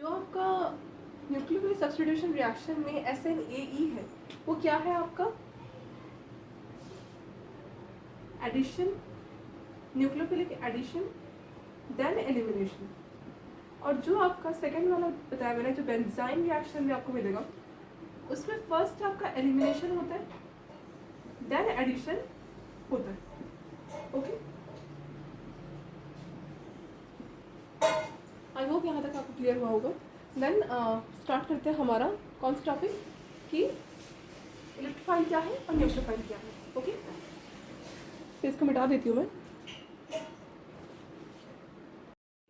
जो आपका nucleophilic substitution reaction में SNAE है वो क्या है आपका? Addition, nucleophilic addition then elimination. और जो आपका सेकेंड वाला बताया मैंने, जो बेंजाइन रिएक्शन में आपको मिलेगा, उसमें फर्स्ट आपका एलिमिनेशन होता है देन एडिशन होता है। ओके, आई होप यहाँ तक आपको क्लियर हुआ होगा। देन स्टार्ट करते हैं हमारा कौन सा टॉपिक कि इलेक्ट्रोफाइल क्या है और न्यूक्लियोफाइल क्या है। ओके, तो इसको मिटा देती हूँ मैं।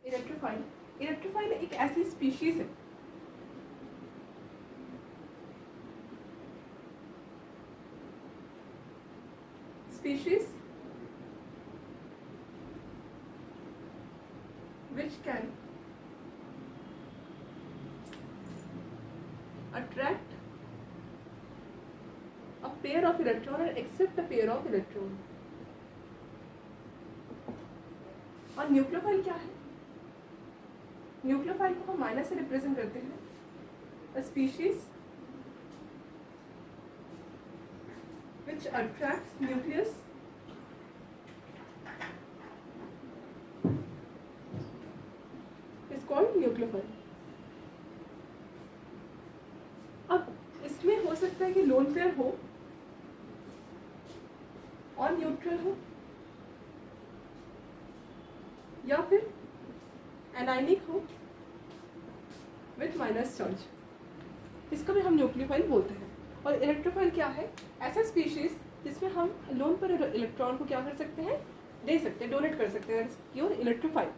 इलेक्ट्रोफाइल, इलेक्ट्रोफाइल एक ऐसी स्पीशीज है species which can attract a pair of electron and accept a pair of electron। और न्यूक्लियोफाइल क्या है? न्यूक्लियोफाइल को हम माइनस से रिप्रेजेंट करते हैं, a species which attracts nucleus is called nucleophile. अब इसमें हो सकता है कि लोन पेयर हो और न्यूट्रल हो, या फिर एनायनिक हो विथ माइनस चार्ज, इसको भी हम न्यूक्लियोफाइल बोलते हैं। और इलेक्ट्रोफाइल क्या है? ऐसा स्पीशीज जिसमें हम लोन पर इलेक्ट्रॉन को क्या कर सकते हैं, दे सकते हैं, डोनेट कर सकते हैं, प्योर इलेक्ट्रोफाइल।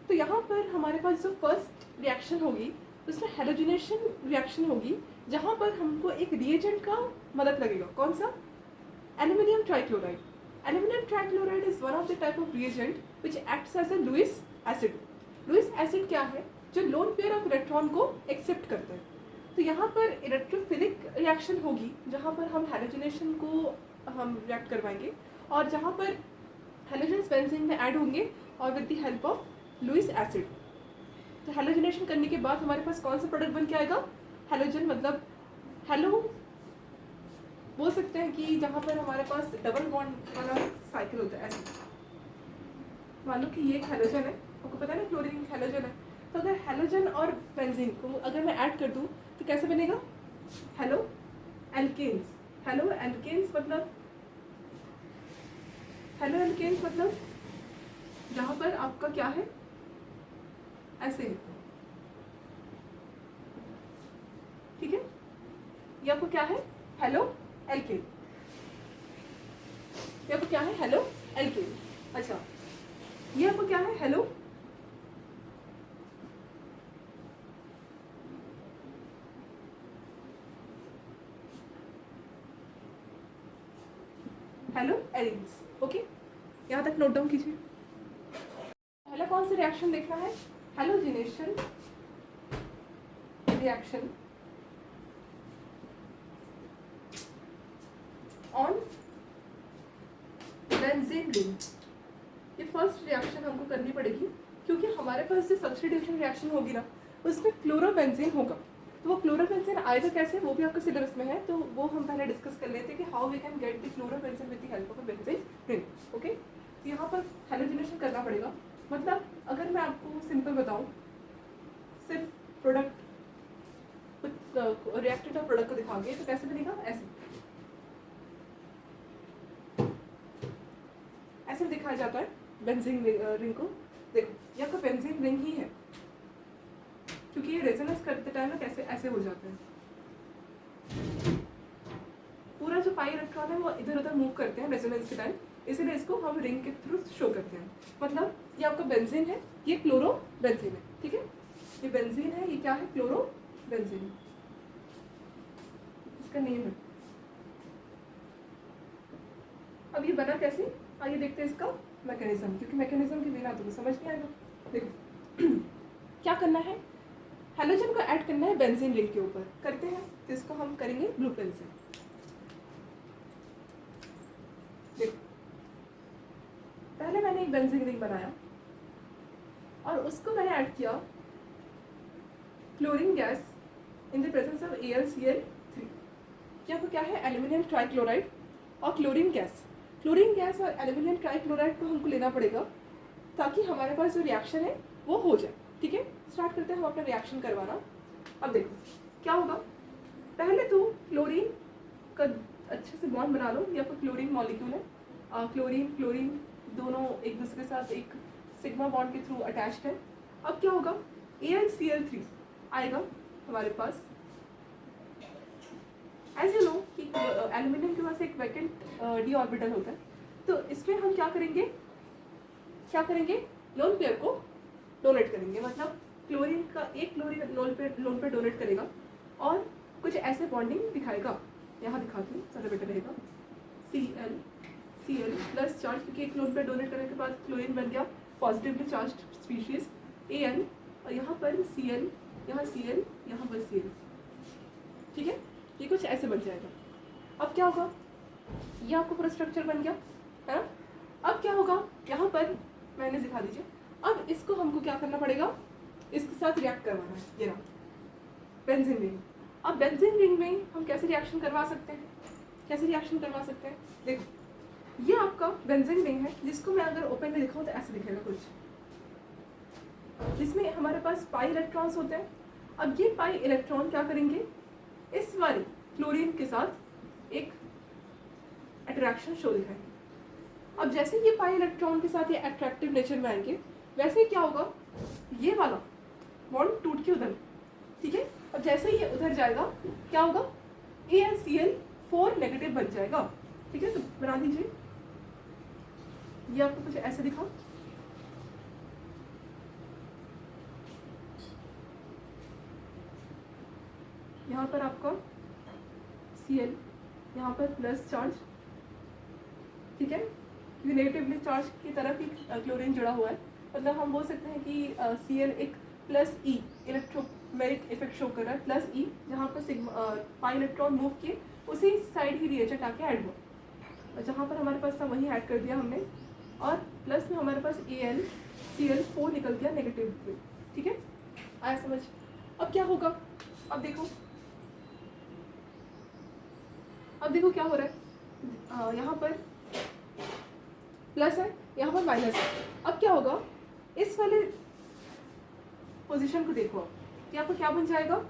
तो यहाँ पर हमारे पास जो फर्स्ट रिएक्शन होगी उसमें हेलोजिनेशन रिएक्शन होगी, जहाँ पर हमको एक रिएजेंट का मदद लगेगा। कौन सा? Aluminium trichloride. Aluminium trichloride is one of the type of reagent which acts as a Lewis acid. Lewis acid क्या है? जो लोन पेयर ऑफ इलेक्ट्रॉन को एक्सेप्ट करते हैं। तो यहाँ पर इलेक्ट्रोफिलिक रिएक्शन होगी, जहाँ पर हम हेलोजिनेशन को हम रिएक्ट करवाएंगे, और जहाँ पर हेलोजन्स बेंजीन में ऐड होंगे और with the help of Lewis acid. तो हेलोजिनेशन करने के बाद हमारे पास कौन सा प्रोडक्ट बन के आएगा? हेलोजन, मतलब हेलो बोल सकते हैं कि जहाँ पर हमारे पास डबल बॉन्ड वाला साइकिल होता है। ऐसे मान लो कि ये एक हेलोजन है, आपको पता है ना क्लोरीन एक हेलोजन है, तो अगर हेलोजन और बेंजीन को अगर मैं ऐड कर दूँ तो कैसे बनेगा? Haloalkanes. हेलो एल्केन्स मतलब, हेलो एल्केन्स मतलब जहाँ पर आपका क्या है, ऐसे, ठीक है? ये आपको क्या है? Halo alkane. ये आपको क्या है? Halo alkane. अच्छा, ये आपको क्या है? Hello hello arenes. ओके, यहाँ तक नोट डाउन कीजिए। पहला कौन सा रिएक्शन देखना है? Halogenation reaction on benzene ring. ये फर्स्ट रिएक्शन हमको करनी पड़ेगी, क्योंकि हमारे पास जो सब्स्टिट्यूशन रिएक्शन होगी ना, उसमें क्लोरोबेंजीन होगा। तो वो क्लोरोबेंजीन आएगा कैसे, वो भी आपके सिलेबस में है, तो वो हम पहले डिस्कस कर लेते हैं कि how we can get the chlorobenzene with the help of a benzene ring. Okay, यहाँ पर हेलोजिनेशन करना पड़ेगा। मतलब अगर मैं आपको सिंपल बताऊँ, सिर्फ प्रोडक्ट रिएक्टेड और प्रोडक्ट को दिखाओगे तो कैसे बनेगा? ऐसे दिखाया जाता है बेंजीन रिंग को। देखो, ये आपका बेंजीन रिंग ही है, क्योंकि ये रेजोनेंस करते टाइम ना कैसे ऐसे हो जाते हैं, पूरा जो पाई इलेक्ट्रॉन है वो इधर उधर मूव करते हैं रेजोनेंस के टाइम, इसीलिए इसको हम रिंग के थ्रू शो करते हैं। मतलब ये आपका बेंजीन है, ये क्लोरो बेंजीन है, ठीक है? ये बेंजीन है, ये क्या है? क्लोरो बेंजीन, इसका नेम है। अब ये बना कैसे, आइए देखते हैं इसका मैकेनिज्म, क्योंकि मैकेनिज्म के बिना तो समझ नहीं आएगा। देखो क्या करना है, हेलोजन को ऐड करना है बेंजीन रिंग के ऊपर। करते हैं, तो इसको हम करेंगे ब्लू पेन से। देखो, पहले मैंने एक बेंजीन रिंग बनाया और उसको मैंने ऐड किया chlorine gas in the presence of AlCl3। क्या है, एल्यूमिनियम ट्राइक्लोराइड और क्लोरीन गैस। क्लोरीन गैस और एल्यूमिनियम ट्राइक्लोराइड को हमको लेना पड़ेगा ताकि हमारे पास जो रिएक्शन है वो हो जाए। ठीक है, स्टार्ट करते हैं हम अपना रिएक्शन करवाना। अब देखो क्या होगा, पहले तो क्लोरीन का अच्छे से बॉन्ड बना लो। यहाँ पर क्लोरीन मॉलिक्यूल है, क्लोरीन दोनों एक दूसरे के साथ एक सिग्मा बॉन्ड के थ्रू अटैच्ड है। अब क्या होगा, AlCl3 आएगा हमारे पास। एज यू नो कि एल्यूमिनियम के पास एक वैकेंट डी ऑर्बिटल होता है, तो इसमें हम क्या करेंगे, लोन पेयर को डोनेट करेंगे। मतलब क्लोरीन का एक क्लोरीन लोन पेयर डोनेट करेगा और कुछ ऐसे बॉन्डिंग दिखाएगा। यहाँ दिखाती हूँ, ज़्यादा बेटर रहेगा। Cl प्लस चार्ज, क्योंकि एक लोन पेयर डोनेट करने के बाद क्लोरीन बन गया पॉजिटिवली चार्ज स्पीशीज Al, और यहाँ पर Cl, यहाँ Cl, यहाँ पर Cl। ठीक है, ये कुछ ऐसे बन जाएगा। अब क्या होगा, ये आपको पूरा स्ट्रक्चर बन गया है ना। अब क्या होगा, यहाँ पर मैंने दिखा दीजिए। अब इसको हमको क्या करना पड़ेगा, इसके साथ रिएक्ट करवाना है। ये रहा बेंजीन रिंग। अब बेंजीन रिंग में हम कैसे रिएक्शन करवा सकते हैं, देखो ये आपका बेंजीन रिंग है, जिसको मैं अगर ओपन में दिखाऊँ तो ऐसे दिखेगा कुछ, जिसमें हमारे पास पाई इलेक्ट्रॉन्स होते हैं। अब ये पाई इलेक्ट्रॉन क्या करेंगे, इस वाले क्लोरीन के साथ एक अट्रैक्शन शो दिखाएंगे। अब जैसे ये पाई इलेक्ट्रॉन के साथ ये अट्रैक्टिव नेचर में आएंगे, वैसे क्या होगा, ये वाला बॉन्ड टूट के उधर। ठीक है, अब जैसे ये उधर जाएगा क्या होगा, AlCl4 नेगेटिव बन जाएगा। ठीक है, तो बना दीजिए। ये आपको कुछ ऐसे दिखा, यहाँ पर आपका Cl, यहाँ पर प्लस चार्ज। ठीक है, क्योंकि नेगेटिवली चार्ज की तरफ ही क्लोरीन जुड़ा हुआ है, मतलब हम बोल सकते हैं कि Cl एक plus E electromeric effect show कर रहा है, प्लस E, जहाँ पर सिग्मा पाई इलेक्ट्रॉन मूव किए उसी साइड ही रिएजेंट आके ऐड हुआ, और जहाँ पर हमारे पास था वहीं ऐड कर दिया हमने, और प्लस में हमारे पास AlCl4 निकल गया नेगेटिव में। ठीक है, आया समझ। अब क्या होगा, अब देखो क्या हो रहा है, यहाँ पर प्लस है, यहाँ पर माइनस है। अब क्या होगा, इस वाले पोजीशन को देखो आप, यहाँ पर क्या बन जाएगा,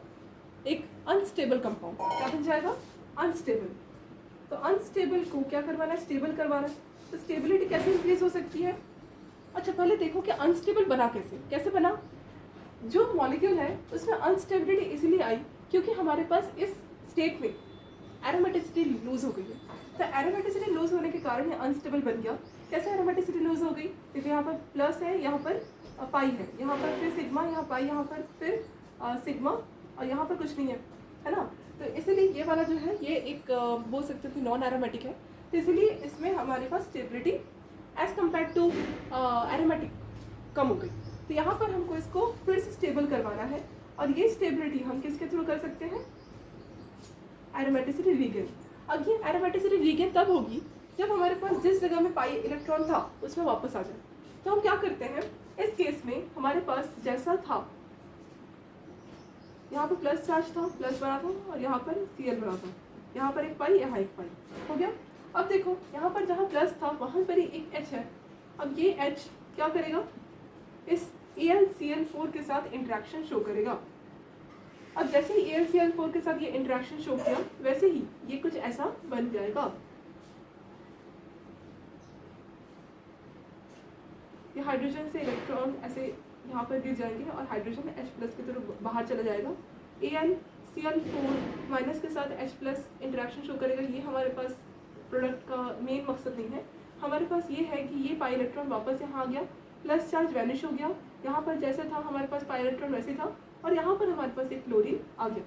एक अनस्टेबल कंपाउंड। क्या बन जाएगा, अनस्टेबल। तो अनस्टेबल को क्या करवाना है, स्टेबल करवाना है। तो स्टेबिलिटी कैसे इंक्रीज हो सकती है। अच्छा पहले देखो कि अनस्टेबल बना कैसे बना। जो मॉलिक्यूल है उसमें अनस्टेबिलिटी इसलिए आई क्योंकि हमारे पास इस स्टेट में एरोमेटिसिटी लूज हो गई है। तो एरोमेटिसिटी लूज होने के कारण ये अनस्टेबल बन गया। कैसे एरोमेटिसिटी लूज हो गई, क्योंकि यहाँ पर प्लस है, यहाँ पर पाई है, यहाँ पर फिर सिग्मा, यहाँ पाई, यहाँ पर फिर सिग्मा, और यहाँ पर कुछ नहीं है ना। तो इसलिए ये वाला जो है ये एक बोल सकते हो कि नॉन एरोमेटिक है। तो इसलिए इसमें हमारे पास stability as compare to aromatic कम हो गई। तो यहाँ पर हमको इसको फिर से स्टेबल करवाना है, और ये स्टेबिलिटी हम किसके थ्रू कर सकते हैं, एरोमेटिसिटी रीगेन। अब ये एरोमेटिसिटी रीगेन तब होगी जब हमारे पास जिस जगह में पाई इलेक्ट्रॉन था उसमें वापस आ जाए। तो हम क्या करते हैं, इस केस में हमारे पास जैसा था, यहाँ पर प्लस चार्ज था, प्लस बना था, और यहाँ पर Cl बना था, यहाँ पर एक पाई, यहाँ एक पाई हो गया। अब देखो यहाँ पर जहाँ प्लस था वहाँ पर ही एक H है। अब ये H क्या करेगा, इस AlCl4 के साथ इंट्रैक्शन शो करेगा। अब जैसे ही AlCl4 के साथ ये इंट्रैक्शन शो किया, वैसे ही ये कुछ ऐसा बन जाएगा। ये हाइड्रोजन से इलेक्ट्रॉन ऐसे यहाँ पर गिर जाएंगे और हाइड्रोजन H+ की तरफ बाहर चला जाएगा। AlCl4 माइनस के साथ H+ इंट्रैक्शन शो करेगा। ये हमारे पास प्रोडक्ट का मेन मकसद नहीं है। हमारे पास ये है कि ये पाई इलेक्ट्रॉन वापस यहाँ आ गया, प्लस चार्ज वैनिश हो गया, यहाँ पर जैसे था हमारे पास पाई इलेक्ट्रॉन वैसे था, और यहाँ पर हमारे पास एक क्लोरीन आ गया।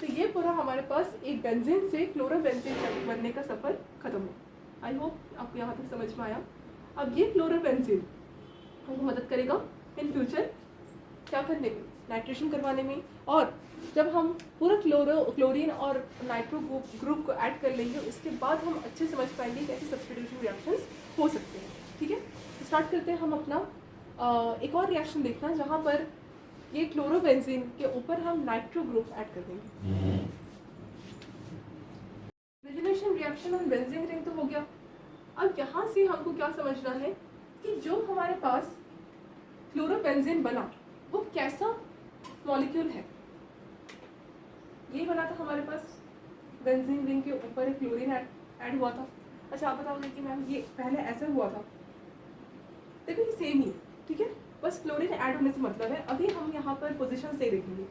तो ये पूरा हमारे पास एक बेंजीन से क्लोरोबेंजीन बनने का सफ़र खत्म हो। आई होप आपको यहाँ तक समझ में आया। अब ये क्लोरोबेंजीन हमको मदद करेगा इन फ्यूचर क्या करने में, नाइट्रेशन करवाने में। और जब हम पूरा क्लोरीन और नाइट्रो ग्रुप को ऐड कर लेंगे, उसके बाद हम अच्छे समझ पाएंगे कैसे सब्स्टिट्यूशन रिएक्शंस हो सकते हैं। ठीक है, स्टार्ट करते हैं हम अपना एक और रिएक्शन देखना, जहाँ पर ये क्लोरोबेंजीन के ऊपर हम नाइट्रो ग्रुप ऐड कर देंगे। रेजोनेशन रिएक्शन ऑन बेंजीन रिंग तो हो गया। अब यहाँ से हमको क्या समझना है कि जो हमारे पास क्लोरोबेंजीन बना वो कैसा मॉलिक्यूल है। ये बना था हमारे पास, बेंजीन रिंग के ऊपर एक क्लोरीन ऐड हुआ था। अच्छा आप बताओगे कि मैम ये पहले ऐसा हुआ था, देखो ये सेम ही, ठीक है, बस क्लोरीन ऐड होने से मतलब है। अभी हम यहाँ पर पोजीशन से देखेंगे।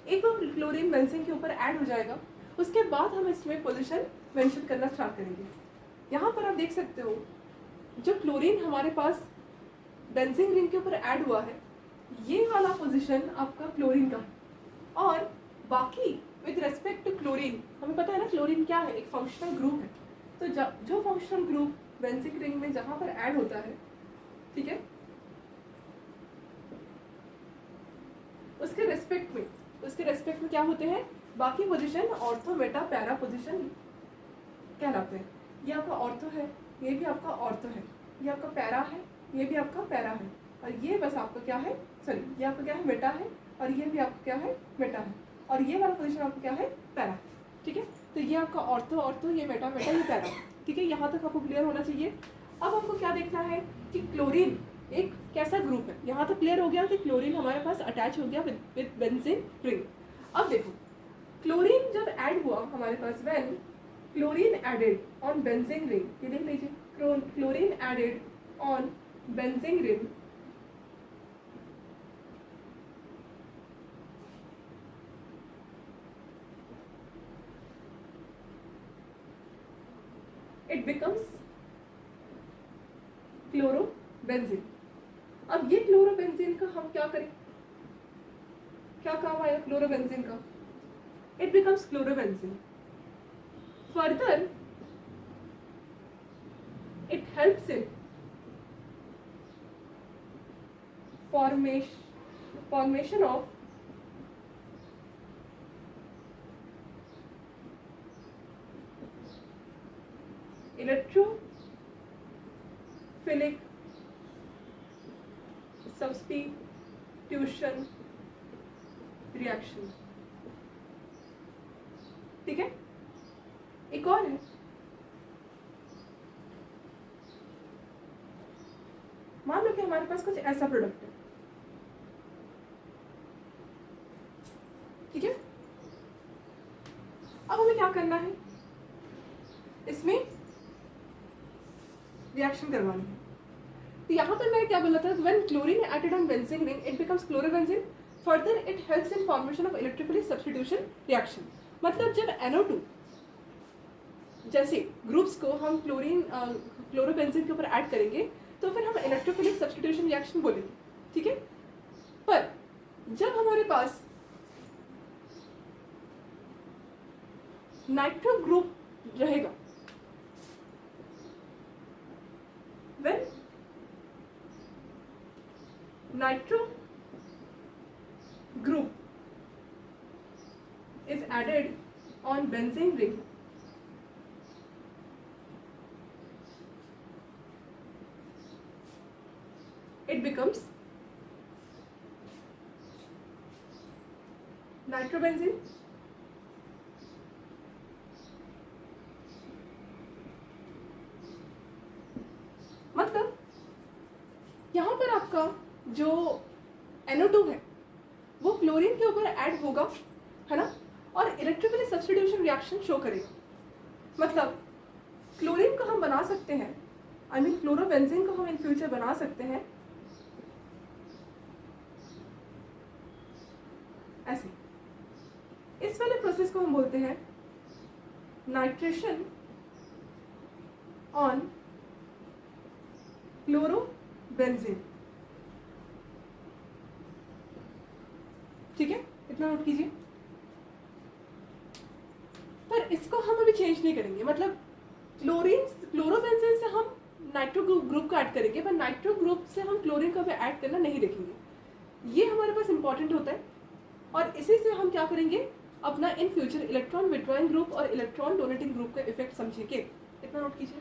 एक बार क्लोरीन बेंजीन के ऊपर ऐड हो जाएगा उसके बाद हम इसमें पोजीशन मेंशन करना स्टार्ट करेंगे। यहाँ पर आप देख सकते हो जो क्लोरीन हमारे पास बेंजीन रिंग के ऊपर ऐड हुआ है ये वाला पोजीशन आपका क्लोरीन का है। और बाकी विद रेस्पेक्ट टू क्लोरीन हमें पता है ना क्लोरीन क्या है, एक फंक्शनल ग्रुप है। तो जो फंक्शनल ग्रुप बेंजीन रिंग में जहाँ पर ऐड होता है, ठीक है, उसके रेस्पेक्ट में क्या होते हैं बाकी position ortho Meta para position कहलाते हैं। ये आपका ऑर्थो है, ये भी आपका ऑर्थो है, ये आपका पैरा है, ये भी आपका पैरा है, और ये बस आपका क्या है, सॉरी ये आपका क्या है मेटा है, और ये भी आपका क्या है मेटा है, और ये वाला पोजीशन आपका क्या है पैरा, ठीक है। तो ये आपका ऑर्थो, ये मेटा, ये पैरा, ठीक है। यहाँ तक आपको क्लियर होना चाहिए। अब हमको क्या देखना है कि क्लोरीन एक कैसा ग्रुप है। यहाँ तो क्लियर हो गया कि क्लोरीन हमारे पास अटैच हो गया विद बेंजीन रिंग। अब देखो क्लोरीन जब ऐड हुआ हमारे पास, when chlorine added on benzene ring, ये देख लीजिए, chlorine added on benzene ring, it becomes chlorobenzene. अब ये क्लोरोबेंजीन का हम क्या करें, क्या काम आया क्लोरोबेंजीन का, it becomes chlorobenzene. Further it helps in formation of electrophilic substitution reaction, ठीक है। एक और है, मान लो कि हमारे पास कुछ ऐसा प्रोडक्ट है, ठीक है। अब हमें क्या करना है, इसमें रिएक्शन करवानी है। तो यहाँ पर मैंने क्या बोला था, when chlorine added on benzene ring it becomes chlorobenzene, further it helps in formation of electrophilic substitution reaction. मतलब जब NO2 जैसे ग्रुप्स को हम क्लोरोबेंजीन के ऊपर ऐड करेंगे तो फिर हम इलेक्ट्रोफिलिक सब्स्टिट्यूशन रिएक्शन बोलेंगे, ठीक है। पर जब हमारे पास नाइट्रो ग्रुप रहेगा, when nitro group is added on benzene ring, it becomes nitrobenzene, मतलब यहाँ पर आपका जो NO2 है वो क्लोरीन के ऊपर ऐड होगा, है ना, और इलेक्ट्रोफिलिक सब्स्टिट्यूशन रिएक्शन शो करेगा। मतलब क्लोरीन को हम बना सकते हैं, आई मीन क्लोरोबेंजीन को हम इन फ्यूचर बना सकते हैं ऐसे। इस वाले प्रोसेस को हम बोलते हैं नाइट्रेशन ऑन क्लोरोबेंजीन, ठीक है, इतना नोट कीजिए। पर इसको हम अभी चेंज नहीं करेंगे, मतलब क्लोरोबेंजीन से हम नाइट्रो ग्रुप को ऐड करेंगे, पर नाइट्रो ग्रुप से हम क्लोरीन को भी ऐड करना नहीं देखेंगे। ये हमारे पास इंपॉर्टेंट होता है, और इसी से हम क्या करेंगे, अपना in future electron withdrawing group और इलेक्ट्रॉन डोनेटिंग ग्रुप का इफेक्ट समझेंगे। इतना नोट कीजिए।